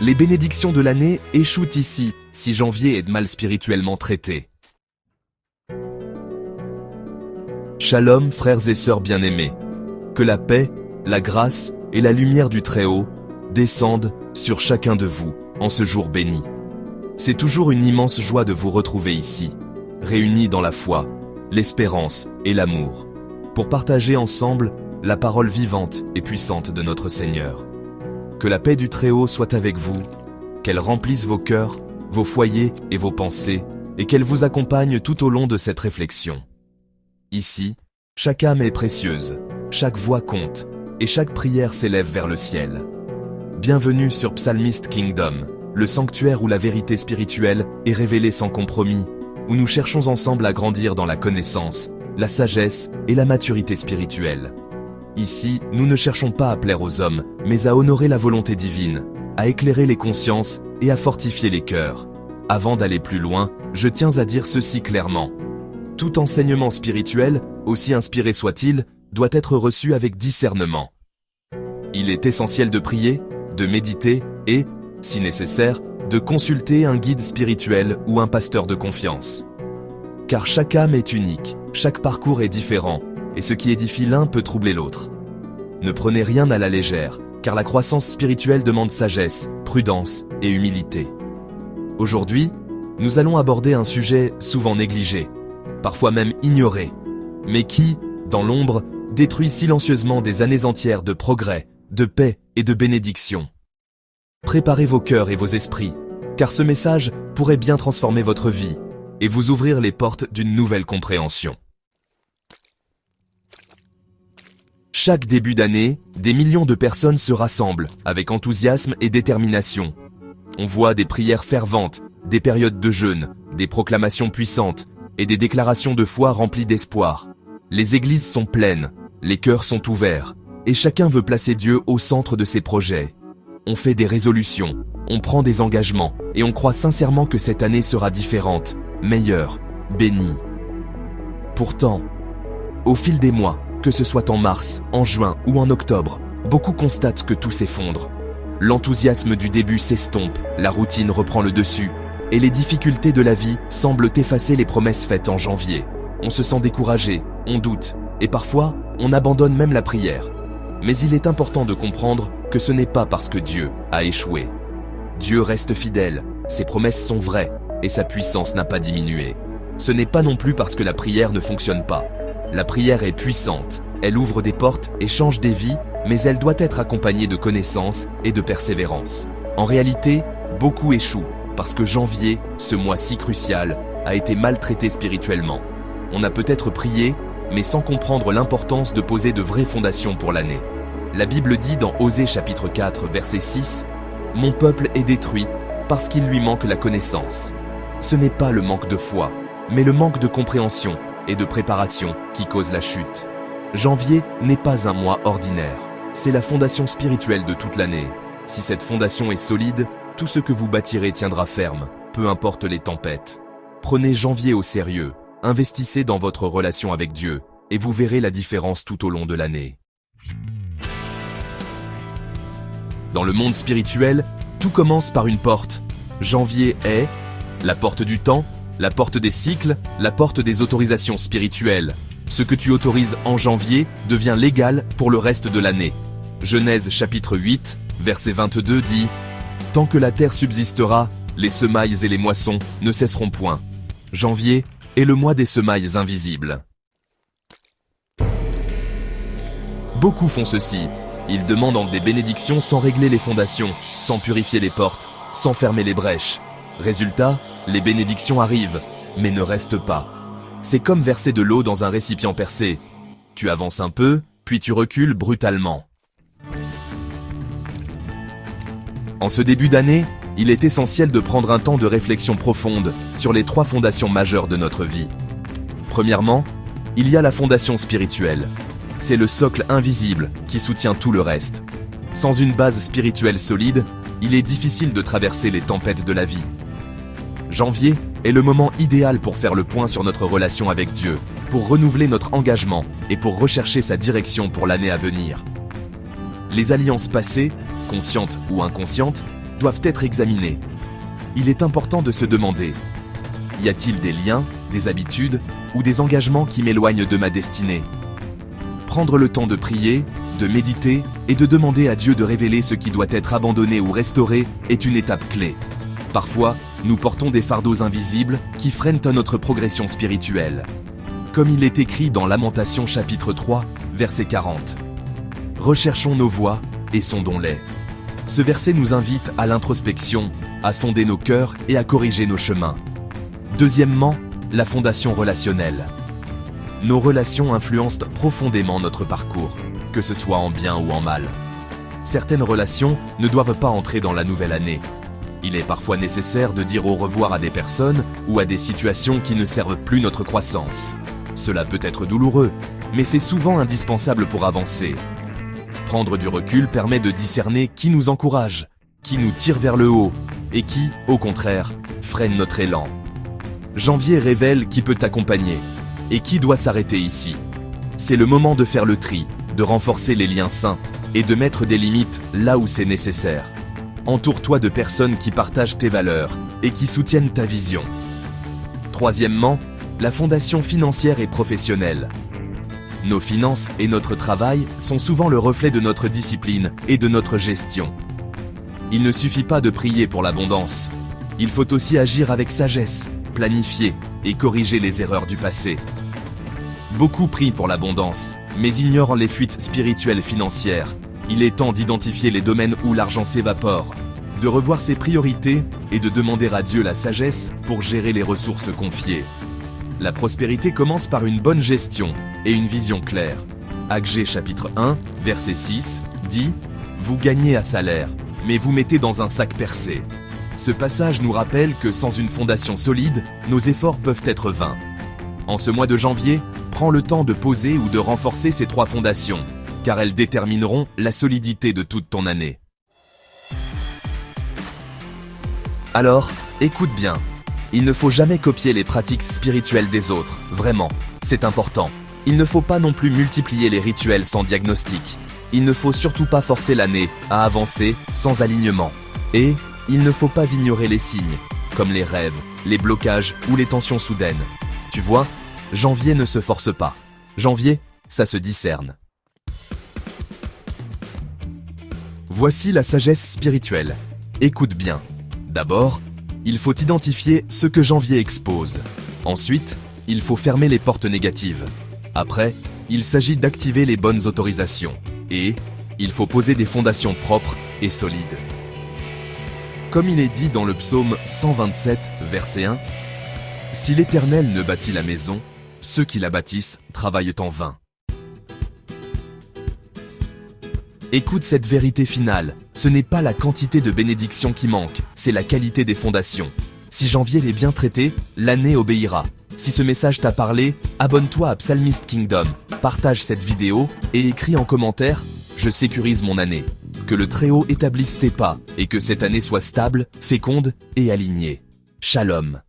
Les bénédictions de l'année échouent ici si janvier est mal spirituellement traité. Shalom, frères et sœurs bien-aimés. Que la paix, la grâce et la lumière du Très-Haut descendent sur chacun de vous en ce jour béni. C'est toujours une immense joie de vous retrouver ici, réunis dans la foi, l'espérance et l'amour, pour partager ensemble la parole vivante et puissante de notre Seigneur. Que la paix du Très-Haut soit avec vous, qu'elle remplisse vos cœurs, vos foyers et vos pensées, et qu'elle vous accompagne tout au long de cette réflexion. Ici, chaque âme est précieuse, chaque voix compte, et chaque prière s'élève vers le ciel. Bienvenue sur Psalmist Kingdom, le sanctuaire où la vérité spirituelle est révélée sans compromis, où nous cherchons ensemble à grandir dans la connaissance, la sagesse et la maturité spirituelle. Ici, nous ne cherchons pas à plaire aux hommes, mais à honorer la volonté divine, à éclairer les consciences et à fortifier les cœurs. Avant d'aller plus loin, je tiens à dire ceci clairement. Tout enseignement spirituel, aussi inspiré soit-il, doit être reçu avec discernement. Il est essentiel de prier, de méditer et, si nécessaire, de consulter un guide spirituel ou un pasteur de confiance. Car chaque âme est unique, chaque parcours est différent, et ce qui édifie l'un peut troubler l'autre. Ne prenez rien à la légère, car la croissance spirituelle demande sagesse, prudence et humilité. Aujourd'hui, nous allons aborder un sujet souvent négligé, parfois même ignoré, mais qui, dans l'ombre, détruit silencieusement des années entières de progrès, de paix et de bénédiction. Préparez vos cœurs et vos esprits, car ce message pourrait bien transformer votre vie et vous ouvrir les portes d'une nouvelle compréhension. Chaque début d'année, des millions de personnes se rassemblent avec enthousiasme et détermination. On voit des prières ferventes, des périodes de jeûne, des proclamations puissantes et des déclarations de foi remplies d'espoir. Les églises sont pleines, les cœurs sont ouverts, et chacun veut placer Dieu au centre de ses projets. On fait des résolutions, on prend des engagements, et on croit sincèrement que cette année sera différente, meilleure, bénie. Pourtant, au fil des mois, que ce soit en mars, en juin ou en octobre, beaucoup constatent que tout s'effondre. L'enthousiasme du début s'estompe, la routine reprend le dessus, et les difficultés de la vie semblent effacer les promesses faites en janvier. On se sent découragé, on doute, et parfois, on abandonne même la prière. Mais il est important de comprendre que ce n'est pas parce que Dieu a échoué. Dieu reste fidèle, ses promesses sont vraies, et sa puissance n'a pas diminué. Ce n'est pas non plus parce que la prière ne fonctionne pas. La prière est puissante, elle ouvre des portes et change des vies, mais elle doit être accompagnée de connaissance et de persévérance. En réalité, beaucoup échouent, parce que janvier, ce mois si crucial, a été maltraité spirituellement. On a peut-être prié, mais sans comprendre l'importance de poser de vraies fondations pour l'année. La Bible dit dans Osée chapitre 4, verset 6, « Mon peuple est détruit parce qu'il lui manque la connaissance. » Ce n'est pas le manque de foi, mais le manque de compréhension et de préparation qui cause la chute. Janvier n'est pas un mois ordinaire, c'est la fondation spirituelle de toute l'année. Si cette fondation est solide, tout ce que vous bâtirez tiendra ferme, peu importe les tempêtes. Prenez janvier au sérieux, investissez dans votre relation avec Dieu, et vous verrez la différence tout au long de l'année. Dans le monde spirituel, tout commence par une porte. Janvier est la porte du temps, la porte des cycles, la porte des autorisations spirituelles. Ce que tu autorises en janvier devient légal pour le reste de l'année. Genèse chapitre 8, verset 22 dit « Tant que la terre subsistera, les semailles et les moissons ne cesseront point. » Janvier est le mois des semailles invisibles. Beaucoup font ceci. Ils demandent des bénédictions sans régler les fondations, sans purifier les portes, sans fermer les brèches. Résultat, les bénédictions arrivent, mais ne restent pas. C'est comme verser de l'eau dans un récipient percé. Tu avances un peu, puis tu recules brutalement. En ce début d'année, il est essentiel de prendre un temps de réflexion profonde sur les 3 fondations majeures de notre vie. Premièrement, il y a la fondation spirituelle. C'est le socle invisible qui soutient tout le reste. Sans une base spirituelle solide, il est difficile de traverser les tempêtes de la vie. Janvier est le moment idéal pour faire le point sur notre relation avec Dieu, pour renouveler notre engagement et pour rechercher sa direction pour l'année à venir. Les alliances passées, conscientes ou inconscientes, doivent être examinées. Il est important de se demander, y a-t-il des liens, des habitudes ou des engagements qui m'éloignent de ma destinée? Prendre le temps de prier, de méditer et de demander à Dieu de révéler ce qui doit être abandonné ou restauré est une étape clé. Parfois, nous portons des fardeaux invisibles qui freinent à notre progression spirituelle. Comme il est écrit dans Lamentations chapitre 3, verset 40. Recherchons nos voies et sondons-les. Ce verset nous invite à l'introspection, à sonder nos cœurs et à corriger nos chemins. Deuxièmement, la fondation relationnelle. Nos relations influencent profondément notre parcours, que ce soit en bien ou en mal. Certaines relations ne doivent pas entrer dans la nouvelle année. Il est parfois nécessaire de dire au revoir à des personnes ou à des situations qui ne servent plus notre croissance. Cela peut être douloureux, mais c'est souvent indispensable pour avancer. Prendre du recul permet de discerner qui nous encourage, qui nous tire vers le haut et qui, au contraire, freine notre élan. Janvier révèle qui peut t'accompagner et qui doit s'arrêter ici. C'est le moment de faire le tri, de renforcer les liens sains et de mettre des limites là où c'est nécessaire. Entoure-toi de personnes qui partagent tes valeurs et qui soutiennent ta vision. Troisièmement, la fondation financière et professionnelle. Nos finances et notre travail sont souvent le reflet de notre discipline et de notre gestion. Il ne suffit pas de prier pour l'abondance. Il faut aussi agir avec sagesse, planifier et corriger les erreurs du passé. Beaucoup prient pour l'abondance, mais ignorent les fuites spirituelles financières. Il est temps d'identifier les domaines où l'argent s'évapore, de revoir ses priorités et de demander à Dieu la sagesse pour gérer les ressources confiées. La prospérité commence par une bonne gestion et une vision claire. Agé chapitre 1, verset 6, dit « Vous gagnez à salaire, mais vous mettez dans un sac percé ». Ce passage nous rappelle que sans une fondation solide, nos efforts peuvent être vains. En ce mois de janvier, prends le temps de poser ou de renforcer ces trois fondations, car elles détermineront la solidité de toute ton année. Alors, écoute bien. Il ne faut jamais copier les pratiques spirituelles des autres, vraiment, c'est important. Il ne faut pas non plus multiplier les rituels sans diagnostic. Il ne faut surtout pas forcer l'année à avancer sans alignement. Et il ne faut pas ignorer les signes, comme les rêves, les blocages ou les tensions soudaines. Tu vois, janvier ne se force pas. Janvier, ça se discerne. Voici la sagesse spirituelle. Écoute bien. D'abord, il faut identifier ce que janvier expose. Ensuite, il faut fermer les portes négatives. Après, il s'agit d'activer les bonnes autorisations. Et il faut poser des fondations propres et solides. Comme il est dit dans le psaume 127, verset 1, « Si l'Éternel ne bâtit la maison, ceux qui la bâtissent travaillent en vain. » Écoute cette vérité finale, ce n'est pas la quantité de bénédictions qui manque, c'est la qualité des fondations. Si janvier est bien traité, l'année obéira. Si ce message t'a parlé, abonne-toi à Psalmist Kingdom, partage cette vidéo et écris en commentaire « Je sécurise mon année ». Que le Très-Haut établisse tes pas et que cette année soit stable, féconde et alignée. Shalom.